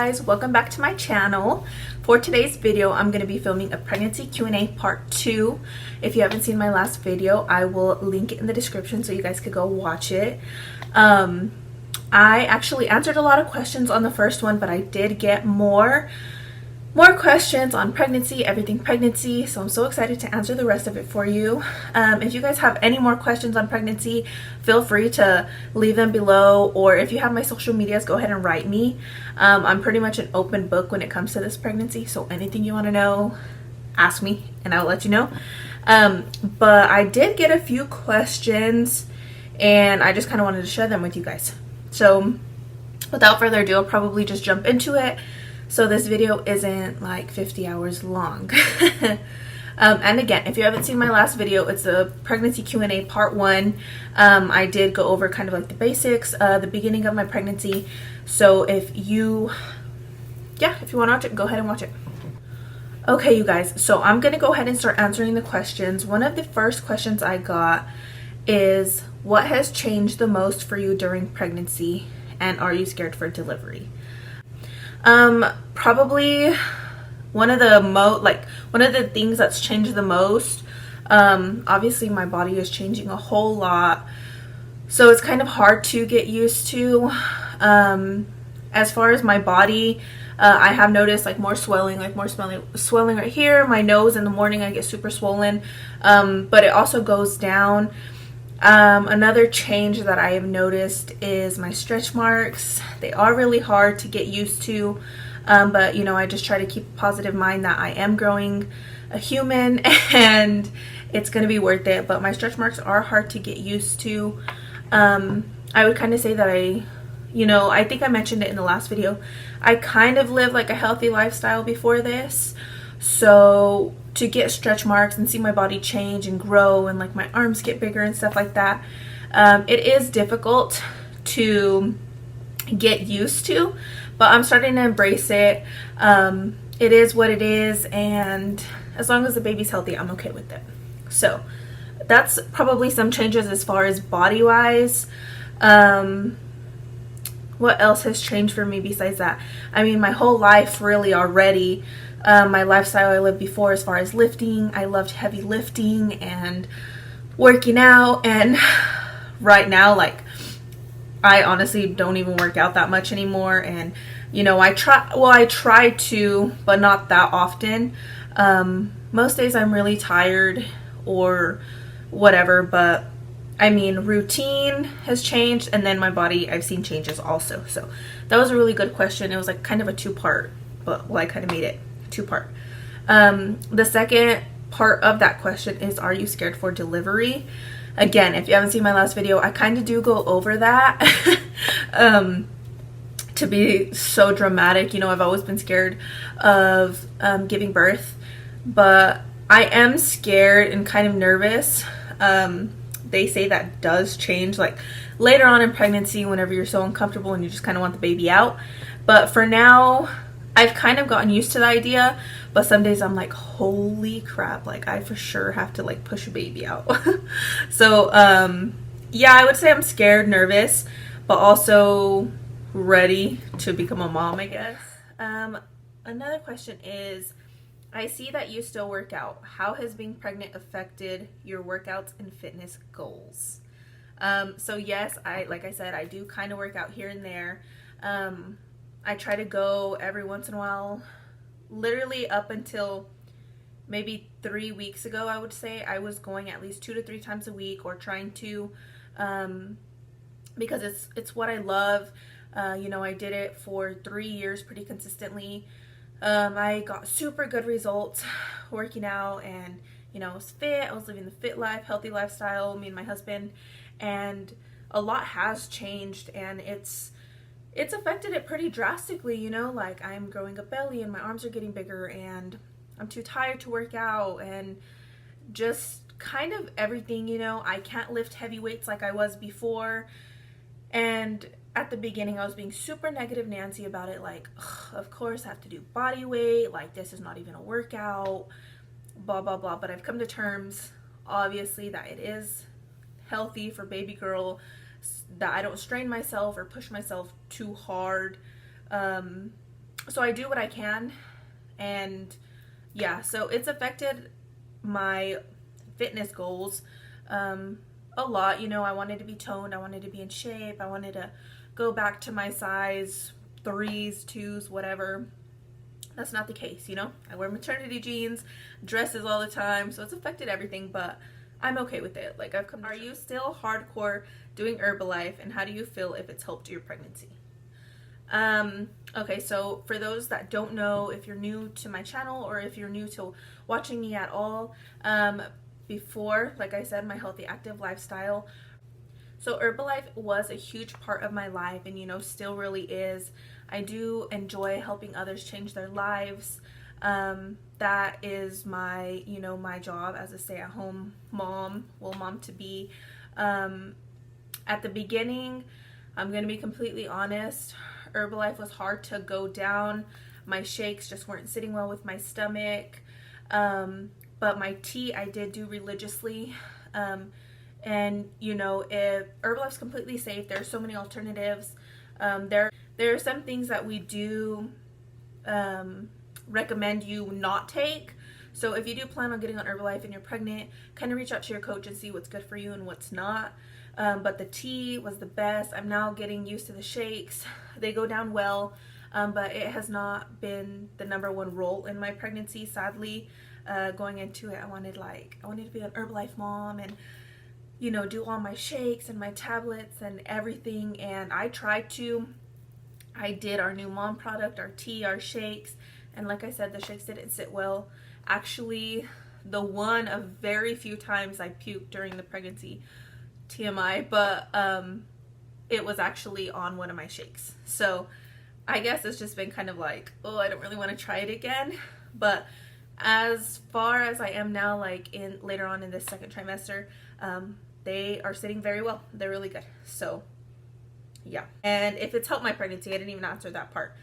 guys, welcome back to my channel. For today's video, I'm going to be filming a pregnancy Q&A part 2. If you haven't seen my last video, I will link it in the description so you guys could go watch it. I actually answered a lot of questions on the first one, but I did get more questions on pregnancy, everything pregnancy, so I'm so excited to answer the rest of it for you. If you guys have any more questions on pregnancy, feel free to leave them below, or if you have my social medias, go ahead and write me. I'm pretty much an open book when it comes to this pregnancy, so anything you want to know, ask me and I'll let you know. But I did get a few questions and I just kind of wanted to share them with you guys. So without further ado, I'll probably just jump into it. So this video isn't like 50 hours long. And again, if you haven't seen my last video, it's a pregnancy Q&A part 1. I did go over kind of like the basics, the beginning of my pregnancy. So if you want to watch it, go ahead and watch it. Okay, you guys, so I'm going to go ahead and start answering the questions. One of the first questions I got is, what has changed the most for you during pregnancy, and are you scared for delivery? Probably one of the things that's changed the most, obviously my body is changing a whole lot, so it's kind of hard to get used to. As far as my body, I have noticed like more swelling right here. My nose in the morning, I get super swollen, but it also goes down. Another change that I have noticed is my stretch marks. They are really hard to get used to, but you know, I just try to keep a positive mind that I am growing a human and it's going to be worth it. But my stretch marks are hard to get used to. I would kind of say that I think I mentioned it in the last video, I kind of lived like a healthy lifestyle before this. So to get stretch marks and see my body change and grow and like my arms get bigger and stuff like that, it is difficult to get used to, but I'm starting to embrace it. It is what it is, and as long as the baby's healthy, I'm okay with it. So that's probably some changes as far as body wise. What else has changed for me besides that? I mean, my whole life really already, my lifestyle I lived before as far as lifting, I loved heavy lifting and working out, and right now, like, I honestly don't even work out that much anymore. And you know, I try to, but not that often. Most days I'm really tired or whatever, but I mean, routine has changed, and then my body, I've seen changes also. So that was a really good question. It was like kind of a two-part, but well, I kind of made it two-part. The second part of that question is, are you scared for delivery? Again, if you haven't seen my last video, I kind of do go over that. To be so dramatic, you know, I've always been scared of giving birth, but I am scared and kind of nervous. They say that does change like later on in pregnancy, whenever you're so uncomfortable and you just kind of want the baby out. But for now, I've kind of gotten used to the idea, but some days I'm like, holy crap, like I for sure have to like push a baby out. So yeah, I would say I'm scared, nervous, but also ready to become a mom, I guess. Another question is, I see that you still work out. How has being pregnant affected your workouts and fitness goals? So yes, like I said, I do kind of work out here and there. I try to go every once in a while. Literally up until maybe 3 weeks ago, I would say I was going at least 2 to 3 times a week, or trying to, because it's what I love. You know, I did it for 3 years pretty consistently. I got super good results working out, and you know, I was fit. I was living the fit life, healthy lifestyle, me and my husband, and a lot has changed, and it's affected it pretty drastically. You know, like I'm growing a belly and my arms are getting bigger, and I'm too tired to work out, and just kind of everything. You know, I can't lift heavy weights like I was before. And at the beginning, I was being super negative Nancy about it, like, of course I have to do body weight, like this is not even a workout, blah blah blah. But I've come to terms, obviously, that it is healthy for baby girl, that I don't strain myself or push myself too hard. So I do what I can, and yeah, so it's affected my fitness goals a lot. You know, I wanted to be toned, I wanted to be in shape, I wanted to go back to my size 3s, 2s, whatever. That's not the case, you know. I wear maternity jeans, dresses all the time, so it's affected everything, but I'm okay with it. Like, I've come. Are you still hardcore doing Herbalife, and how do you feel if it's helped your pregnancy? Okay, so for those that don't know, if you're new to my channel or if you're new to watching me at all, before, like I said, my healthy active lifestyle, so Herbalife was a huge part of my life, and you know, still really is. I do enjoy helping others change their lives. That is my, you know, my job as a stay-at-home mom, well, mom to be. At the beginning, I'm gonna be completely honest, Herbalife was hard to go down. My shakes just weren't sitting well with my stomach. But my tea I did do religiously. And you know, if Herbalife's completely safe, there are so many alternatives. There are some things that we do recommend you not take. So if you do plan on getting on Herbalife and you're pregnant, kind of reach out to your coach and see what's good for you and what's not. But the tea was the best. I'm now getting used to the shakes. They go down well, but it has not been the #1 role in my pregnancy, sadly. Going into it, I wanted to be an Herbalife mom and, you know, do all my shakes and my tablets and everything. And I tried to. I did our new mom product, our tea, our shakes, and like I said, the shakes didn't sit well. Actually, the one of very few times I puked during the pregnancy, TMI, but it was actually on one of my shakes. So I guess it's just been kind of like, oh, I don't really want to try it again. But as far as I am now, like in later on in this second trimester, they are sitting very well. They're really good. So yeah. And if it's helped my pregnancy, I didn't even answer that part.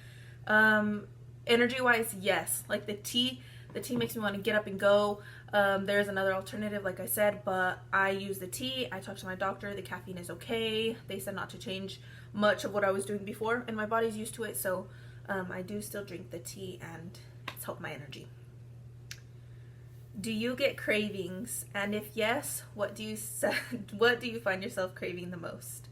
Energy wise, yes. Like the tea makes me want to get up and go. There's another alternative, like I said, but I use the tea. I talked to my doctor. The caffeine is okay. They said not to change much of what I was doing before, and my body's used to it. So I do still drink the tea, and it's helped my energy. Do you get cravings? And if yes, what do you find yourself craving the most?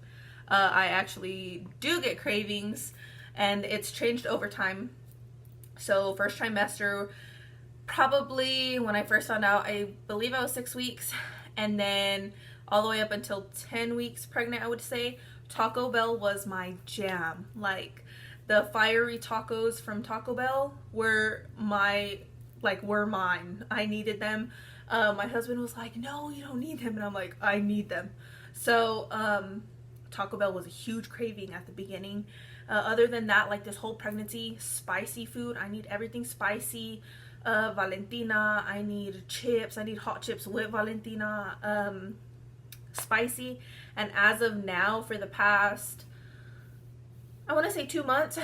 I actually do get cravings, and it's changed over time. So first trimester, probably when I first found out, I believe I was 6 weeks, and then all the way up until 10 weeks pregnant, I would say, Taco Bell was my jam. Like, the fiery tacos from Taco Bell were mine. I needed them. My husband was like, no, you don't need them, and I'm like, I need them. So Taco Bell was a huge craving at the beginning. Other than that, like this whole pregnancy, spicy food, I need everything spicy. Valentina, I need chips, I need hot chips with Valentina, spicy. And as of now, for the past, I want to say 2 months,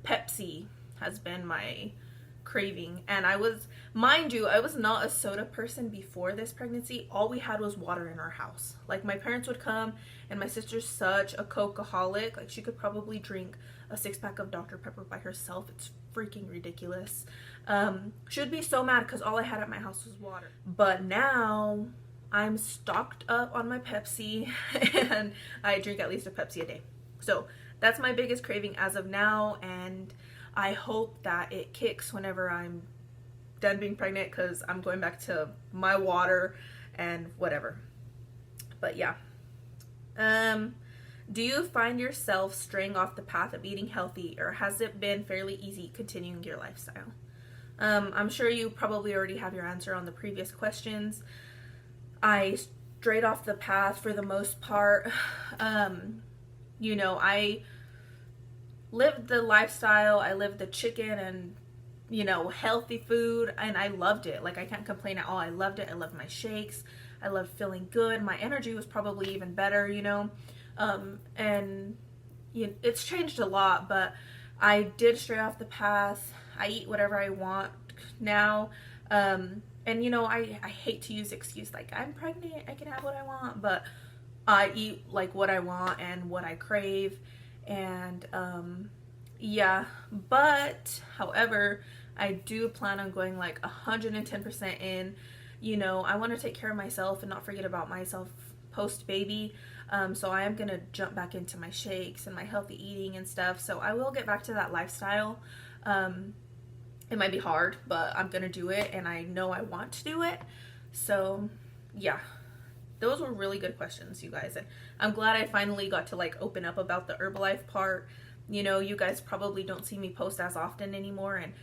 Pepsi has been my craving. And I was not a soda person before this pregnancy. All we had was water in our house. Like, my parents would come, and my sister's such a Coca-holic. Like, she could probably drink a 6-pack of Dr. Pepper by herself. It's freaking ridiculous. She would be so mad because all I had at my house was water. But now I'm stocked up on my Pepsi, and I drink at least a Pepsi a day. So that's my biggest craving as of now, and I hope that it kicks whenever I'm done being pregnant, because I'm going back to my water and whatever. But yeah. Do you find yourself straying off the path of eating healthy, or has it been fairly easy continuing your lifestyle? I'm sure you probably already have your answer on the previous questions. I strayed off the path for the most part. You know, I lived the lifestyle. I lived the chicken and, you know, healthy food, and I loved it. Like, I can't complain at all. I loved it. I loved my shakes. I loved feeling good. My energy was probably even better, you know. And you know, it's changed a lot, but I did stray off the path. I eat whatever I want now. And you know, I hate to use excuse like, I'm pregnant, I can have what I want, but I eat like what I want and what I crave. And yeah, but however, I do plan on going like 110% in. You know, I want to take care of myself and not forget about myself post baby. So I am gonna jump back into my shakes and my healthy eating and stuff. So I will get back to that lifestyle. It might be hard, but I'm gonna do it, and I know I want to do it. So yeah, those were really good questions, you guys, and I'm glad I finally got to like open up about the Herbalife part. You know, you guys probably don't see me post as often anymore, and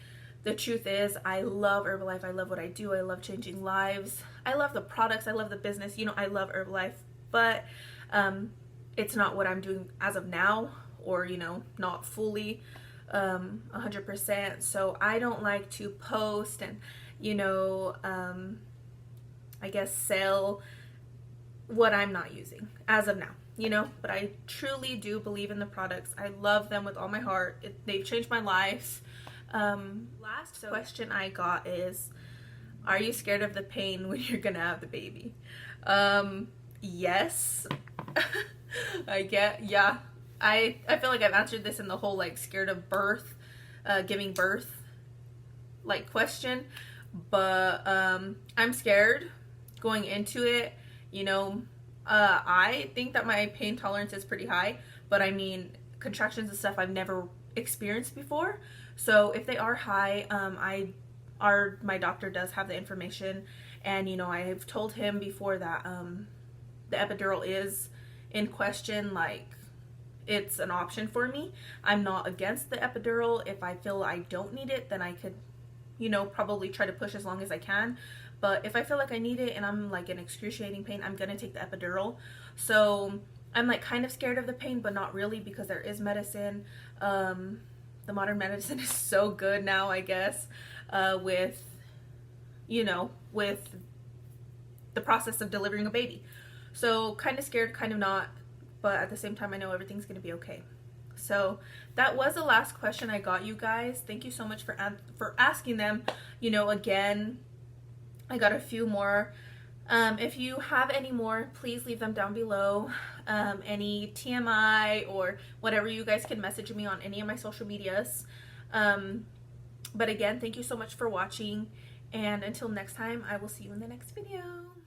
the truth is I love Herbalife. I love what I do. I love changing lives. I love the products. I love the business. You know, I love Herbalife, but it's not what I'm doing as of now, or you know, not fully 100%. So I don't like to post and, you know, I guess sell what I'm not using as of now, you know. But I truly do believe in the products. I love them with all my heart. They've changed my life. Last question I got is, are you scared of the pain when you're gonna have the baby? Yes. Yeah, I feel like I've answered this in the whole like scared of birth, giving birth like question, but I'm scared going into it. You know, I think that my pain tolerance is pretty high, but I mean, contractions and stuff I've never experienced before. So if they are high, my doctor does have the information, and you know, I've told him before that the epidural is in question. Like, it's an option for me. I'm not against the epidural. If I feel I don't need it, then I could, you know, probably try to push as long as I can. But if I feel like I need it and I'm like in excruciating pain, I'm gonna take the epidural. So I'm like kind of scared of the pain, but not really, because there is medicine. The modern medicine is so good now, I guess, with, you know, with the process of delivering a baby. So kind of scared, kind of not, but at the same time I know everything's gonna be okay. So that was the last question I got, you guys. Thank you so much for asking them. You know, again, I got a few more. If you have any more, please leave them down below. Any TMI or whatever, you guys can message me on any of my social medias. But again, thank you so much for watching, and until next time, I will see you in the next video.